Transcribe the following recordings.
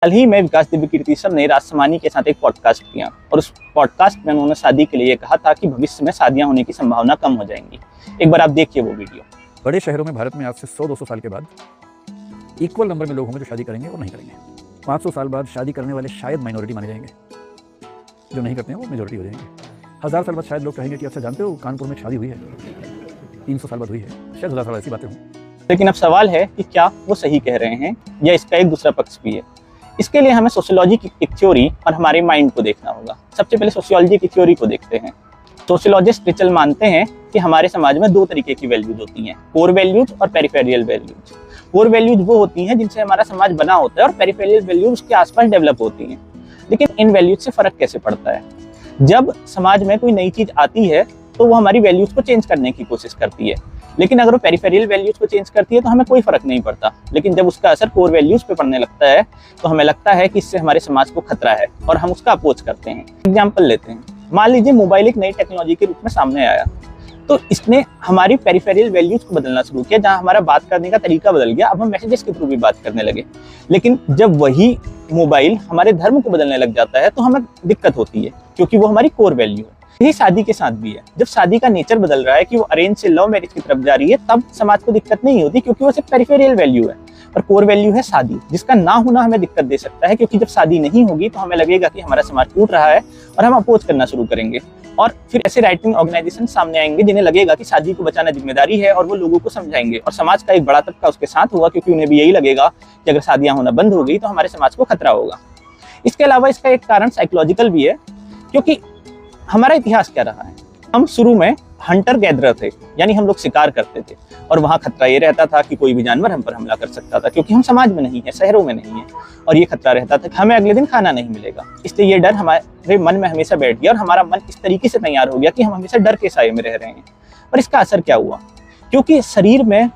हाल ही में विकास दिव्य कीर्ति सर ने राजसमानी के साथ एक पॉडकास्ट किया और उस पॉडकास्ट में उन्होंने शादी के लिए कहा था कि भविष्य में शादियां होने की संभावना कम हो जाएंगी। एक बार आप देखिए वो वीडियो। बड़े शहरों में भारत में आज से 100-200 साल के बाद इक्वल नंबर में लोग होंगे जो शादी करेंगे और नहीं करेंगे। 500 साल बाद शादी करने वाले शायद माइनॉरिटी माने जाएंगे, जो नहीं करते हैं वो मेजॉरिटी हो जाएंगे। 1000 साल बाद शायद लोग कहेंगे कि अच्छा जानते हो कानपुर में शादी हुई है, 300 साल बाद हुई है, शायद 1000 साल ऐसी बातें हों। लेकिन अब सवाल है कि क्या वो सही कह रहे हैं या इसका एक दूसरा पक्ष भी है। इसके लिए हमें सोशियोलॉजी की एक थ्योरी और हमारे माइंड को देखना होगा। सबसे पहले सोशियोलॉजी की थ्योरी को देखते हैं। सोशियोलॉजिस्ट रिचल मानते हैं कि हमारे समाज में दो तरीके की वैल्यूज होती हैं, कोर वैल्यूज और पेरिफेरियल वैल्यूज। कोर वैल्यूज वो होती हैं जिनसे हमारा समाज बना होता है और पेरिफेरियल वैल्यूज उसके आसपास डेवलप होती हैं। लेकिन इन वैल्यूज से फर्क कैसे पड़ता है? जब समाज में कोई नई चीज आती है तो वो हमारी वैल्यूज को चेंज करने की कोशिश करती है, लेकिन अगर वो पेरिफेरियल वैल्यूज को चेंज करती है तो हमें कोई फर्क नहीं पड़ता। लेकिन जब उसका असर कोर वैल्यूज पे पड़ने लगता है तो हमें लगता है कि इससे हमारे समाज को खतरा है और हम उसका अपोज करते हैं। एग्जाम्पल लेते हैं, मान लीजिए मोबाइल एक नई टेक्नोलॉजी के रूप में सामने आया तो इसने हमारी पेरिफेरियल वैल्यूज को बदलना शुरू किया। जहां हमारा बात करने का तरीका बदल गया, अब हम मैसेजेस के थ्रू भी बात करने लगे। लेकिन जब वही मोबाइल हमारे धर्म को बदलने लग जाता है तो हमें दिक्कत होती है, क्योंकि वो हमारी कोर वैल्यू है। यही शादी के साथ भी है। जब शादी का नेचर बदल रहा है कि वो अरेंज से लव मैरिज की तरफ जा रही है, तब समाज को दिक्कत नहीं होती, क्योंकि वो सिर्फ पेरिफेरियल वैल्यू है। और कोर वैल्यू है शादी, जिसका ना होना हमें दिक्कत दे सकता है, क्योंकि जब शादी नहीं होगी तो हमें लगेगा कि हमारा समाज टूट रहा है और हम अपोज करना शुरू करेंगे। और फिर ऐसे राइट विंग ऑर्गेनाइजेशन सामने आएंगे जिन्हें लगेगा कि शादी को बचाना जिम्मेदारी है और वो लोगों को समझाएंगे, और समाज का एक बड़ा तबका उसके साथ होगा, क्योंकि उन्हें भी यही लगेगा कि अगर शादियां होना बंद हो गई तो हमारे समाज को खतरा होगा। इसके अलावा इसका एक कारण साइकोलॉजिकल भी है, क्योंकि हमारा इतिहास क्या रहा है। हम शुरू में हंटर गैदरर थे, यानी हम लोग शिकार करते थे, और वहाँ खतरा ये रहता था कि कोई भी जानवर हम पर हमला कर सकता था, क्योंकि हम समाज में नहीं है, शहरों में नहीं है, और ये खतरा रहता था कि हमें अगले दिन खाना नहीं मिलेगा। इसलिए ये डर हमारे मन में हमेशा बैठ गया और हमारा मन इस तरीके से तैयार हो गया कि हम हमेशा डर के साए में रह रहे हैं। और इसका असर क्या हुआ? क्योंकि शरीर में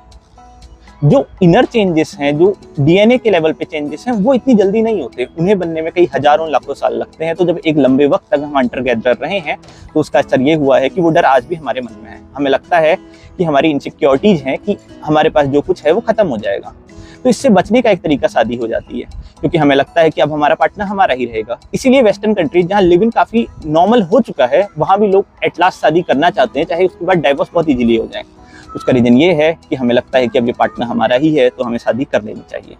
जो इनर चेंजेस हैं, जो डीएनए के लेवल पे चेंजेस हैं, वो इतनी जल्दी नहीं होते। उन्हें बनने में कई हजारों लाखों साल लगते हैं। तो जब एक लंबे वक्त तक हम हंटर गैदरर रहे हैं तो उसका असर ये हुआ है कि वो डर आज भी हमारे मन में है। हमें लगता है कि हमारी इनसिक्योरिटीज हैं कि हमारे पास जो कुछ है वो खत्म हो जाएगा। तो इससे बचने का एक तरीका शादी हो जाती है, क्योंकि हमें लगता है कि अब हमारा पार्टनर हमारा ही रहेगा। इसीलिए वेस्टर्न कंट्रीज जहाँ लिविंग काफी नॉर्मल हो चुका है, वहाँ भी लोग एट लास्ट शादी करना चाहते हैं, चाहे उसके बाद डाइवोर्स बहुत इजीली हो जाए। उसका रीजन ये है कि हमें लगता है कि अब ये पार्टनर हमारा ही है, तो हमें शादी कर लेनी चाहिए।